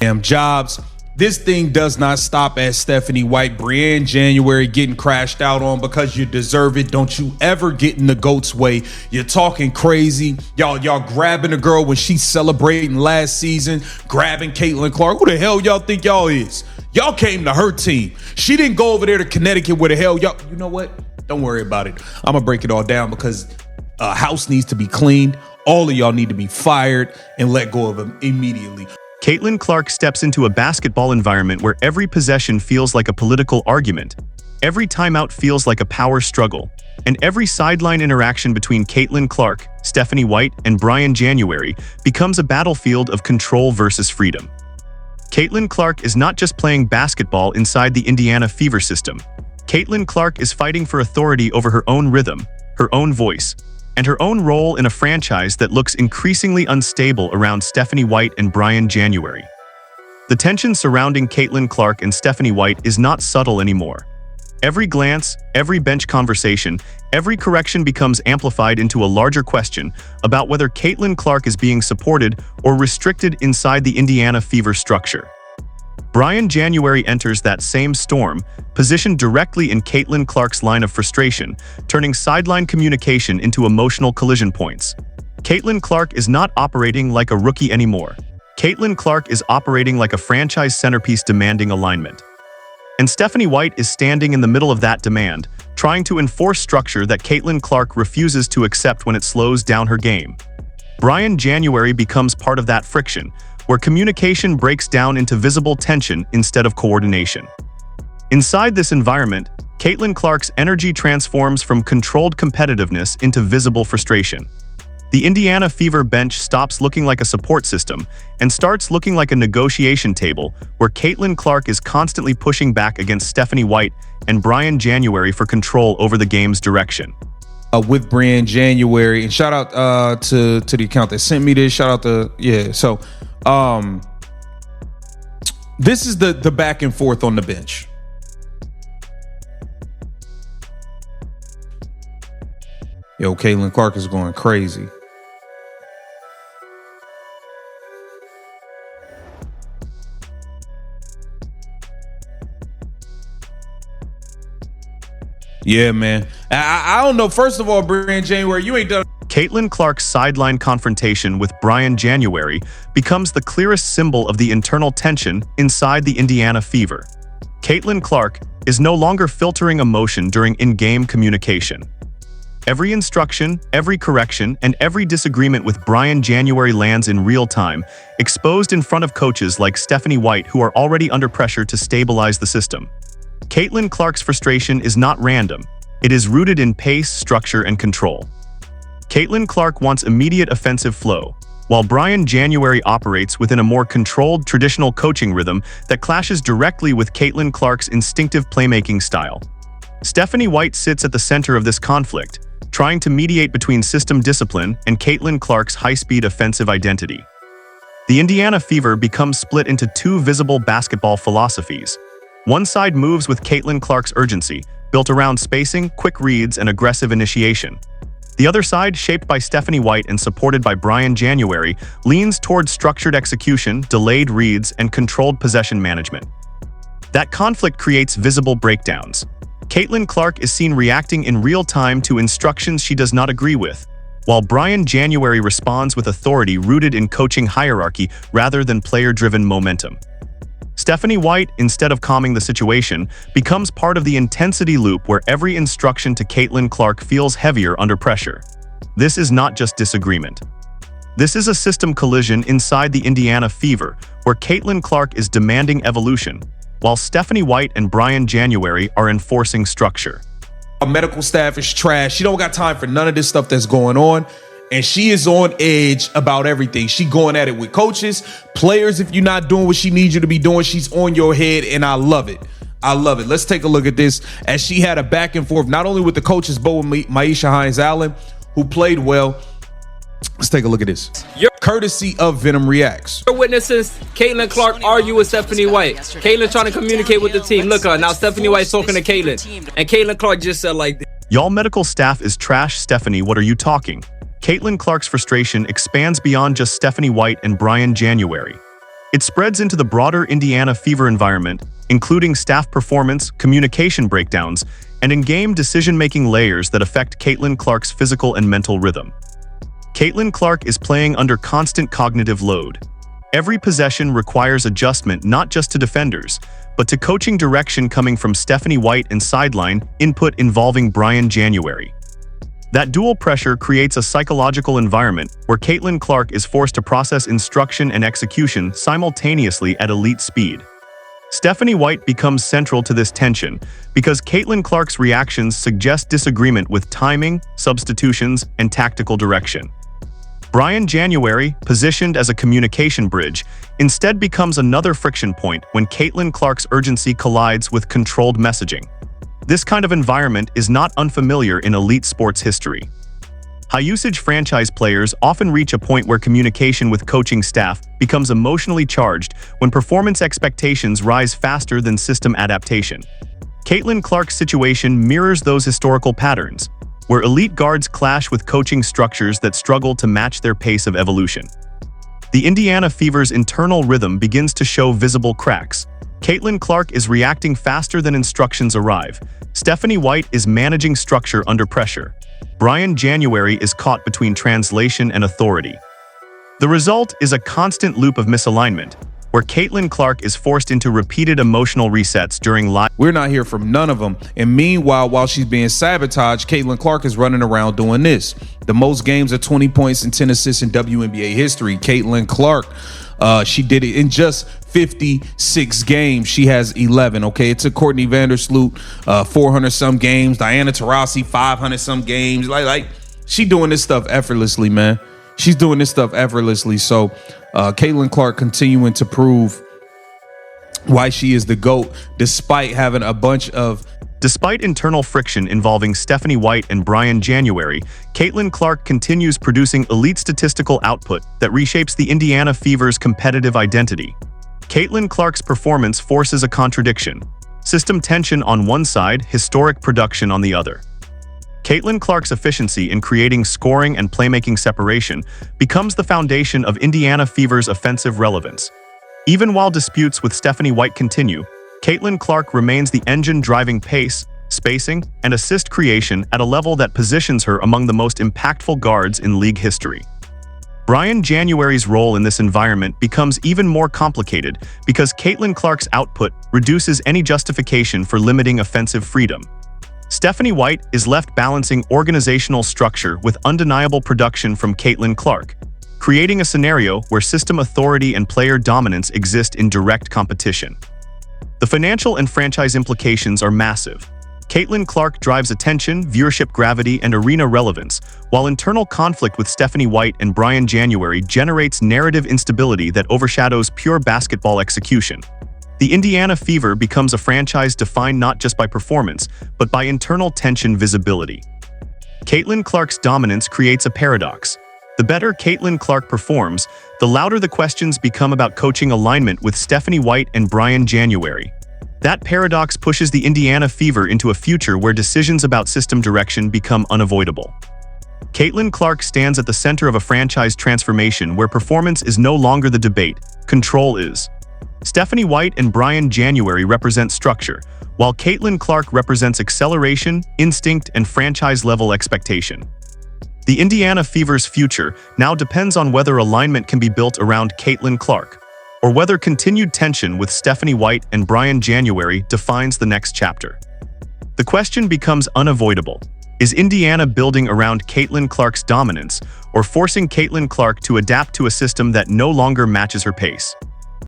damn jobs. This thing does not stop at Stephanie White Briann January getting crashed out on because you deserve it. Don't you ever get in the GOAT's way. You're talking crazy. Y'all grabbing a girl when she's celebrating last season, grabbing Caitlin Clark. Who the hell y'all think y'all is? Y'all came to her team. She didn't go over there to Connecticut where the hell y'all. You know what? Don't worry about it. I'm going to break it all down because house needs to be cleaned. All of y'all need to be fired and let go of him immediately. Caitlin Clark steps into a basketball environment where every possession feels like a political argument, every timeout feels like a power struggle, and every sideline interaction between Caitlin Clark, Stephanie White, and Briann January becomes a battlefield of control versus freedom. Caitlin Clark is not just playing basketball inside the Indiana Fever system. Caitlin Clark is fighting for authority over her own rhythm, her own voice, and her own role in a franchise that looks increasingly unstable around Stephanie White and Briann January. The tension surrounding Caitlin Clark and Stephanie White is not subtle anymore. Every glance, every bench conversation, every correction becomes amplified into a larger question about whether Caitlin Clark is being supported or restricted inside the Indiana Fever structure. Briann January enters that same storm, positioned directly in Caitlin Clark's line of frustration, turning sideline communication into emotional collision points. Caitlin Clark is not operating like a rookie anymore. Caitlin Clark is operating like a franchise centerpiece demanding alignment. And Stephanie White is standing in the middle of that demand, trying to enforce structure that Caitlin Clark refuses to accept when it slows down her game. Briann January becomes part of that friction, where communication breaks down into visible tension instead of coordination. Inside this environment, Caitlin Clark's energy transforms from controlled competitiveness into visible frustration. The Indiana Fever bench stops looking like a support system and starts looking like a negotiation table where Caitlin Clark is constantly pushing back against Stephanie White and Briann January for control over the game's direction. With Briann January, and shout out to the account that sent me this. Shout out to this is the back and forth on the bench. Yo, Caitlin Clark is going crazy. Yeah, man. I don't know. First of all, Briann January, you ain't done. Caitlin Clark's sideline confrontation with Briann January becomes the clearest symbol of the internal tension inside the Indiana Fever. Caitlin Clark is no longer filtering emotion during in-game communication. Every instruction, every correction, and every disagreement with Briann January lands in real time, exposed in front of coaches like Stephanie White who are already under pressure to stabilize the system. Caitlin Clark's frustration is not random. It is rooted in pace, structure, and control. Caitlin Clark wants immediate offensive flow, while Briann January operates within a more controlled, traditional coaching rhythm that clashes directly with Caitlin Clark's instinctive playmaking style. Stephanie White sits at the center of this conflict, trying to mediate between system discipline and Caitlin Clark's high-speed offensive identity. The Indiana Fever becomes split into two visible basketball philosophies. One side moves with Caitlin Clark's urgency, built around spacing, quick reads, and aggressive initiation. The other side, shaped by Stephanie White and supported by Briann January, leans toward structured execution, delayed reads, and controlled possession management. That conflict creates visible breakdowns. Caitlin Clark is seen reacting in real time to instructions she does not agree with, while Briann January responds with authority rooted in coaching hierarchy rather than player-driven momentum. Stephanie White, instead of calming the situation, becomes part of the intensity loop where every instruction to Caitlin Clark feels heavier under pressure. This is not just disagreement. This is a system collision inside the Indiana Fever, where Caitlin Clark is demanding evolution, while Stephanie White and Briann January are enforcing structure. Our medical staff is trash. She don't got time for none of this stuff that's going on. And she is on edge about everything. She going at it with coaches, players. If you're not doing what she needs you to be doing, she's on your head, and I love it. I love it. Let's take a look at this as she had a back and forth, not only with the coaches, but with Maisha Hines-Allen, who played well. Let's take a look at this. Courtesy of Venom Reacts. You're witnessing Caitlin Clark argue with Stephanie White. Caitlin trying to communicate with the team. Look, now Stephanie White's talking to Caitlin, and Caitlin Clark just said like this. Y'all medical staff is trash, Stephanie. What are you talking? Caitlin Clark's frustration expands beyond just Stephanie White and Briann January. It spreads into the broader Indiana Fever environment, including staff performance, communication breakdowns, and in-game decision-making layers that affect Caitlin Clark's physical and mental rhythm. Caitlin Clark is playing under constant cognitive load. Every possession requires adjustment not just to defenders, but to coaching direction coming from Stephanie White and sideline input involving Briann January. That dual pressure creates a psychological environment where Caitlin Clark is forced to process instruction and execution simultaneously at elite speed. Stephanie White becomes central to this tension because Caitlin Clark's reactions suggest disagreement with timing, substitutions, and tactical direction. Briann January, positioned as a communication bridge, instead becomes another friction point when Caitlin Clark's urgency collides with controlled messaging. This kind of environment is not unfamiliar in elite sports history. High-usage franchise players often reach a point where communication with coaching staff becomes emotionally charged when performance expectations rise faster than system adaptation. Caitlin Clark's situation mirrors those historical patterns, where elite guards clash with coaching structures that struggle to match their pace of evolution. The Indiana Fever's internal rhythm begins to show visible cracks. Caitlin Clark is reacting faster than instructions arrive. Stephanie White is managing structure under pressure. Briann January is caught between translation and authority. The result is a constant loop of misalignment, where Caitlin Clark is forced into repeated emotional resets during live. We're not here from none of them. And meanwhile, while she's being sabotaged, Caitlin Clark is running around doing this. The most games of 20 points and 10 assists in WNBA history. Caitlin Clark, she did it in just 56 games. She has 11. Okay, it took Courtney Vandersloot 400 some games. Diana Taurasi 500 some games. Like she doing this stuff effortlessly, man. She's doing this stuff effortlessly. So Caitlin Clark continuing to prove why she is the GOAT, despite having a bunch of. Despite internal friction involving Stephanie White and Briann January, Caitlin Clark continues producing elite statistical output that reshapes the Indiana Fever's competitive identity. Caitlin Clark's performance forces a contradiction. System tension on one side, historic production on the other. Caitlin Clark's efficiency in creating scoring and playmaking separation becomes the foundation of Indiana Fever's offensive relevance. Even while disputes with Stephanie White continue, Caitlin Clark remains the engine driving pace, spacing, and assist creation at a level that positions her among the most impactful guards in league history. Briann January's role in this environment becomes even more complicated because Caitlin Clark's output reduces any justification for limiting offensive freedom. Stephanie White is left balancing organizational structure with undeniable production from Caitlin Clark, creating a scenario where system authority and player dominance exist in direct competition. The financial and franchise implications are massive. Caitlin Clark drives attention, viewership gravity, and arena relevance, while internal conflict with Stephanie White and Briann January generates narrative instability that overshadows pure basketball execution. The Indiana Fever becomes a franchise defined not just by performance, but by internal tension visibility. Caitlin Clark's dominance creates a paradox. The better Caitlin Clark performs, the louder the questions become about coaching alignment with Stephanie White and Briann January. That paradox pushes the Indiana Fever into a future where decisions about system direction become unavoidable. Caitlin Clark stands at the center of a franchise transformation where performance is no longer the debate, control is. Stephanie White and Briann January represent structure, while Caitlin Clark represents acceleration, instinct, and franchise-level expectation. The Indiana Fever's future now depends on whether alignment can be built around Caitlin Clark, or whether continued tension with Stephanie White and Briann January defines the next chapter. The question becomes unavoidable. Is Indiana building around Caitlin Clark's dominance, or forcing Caitlin Clark to adapt to a system that no longer matches her pace?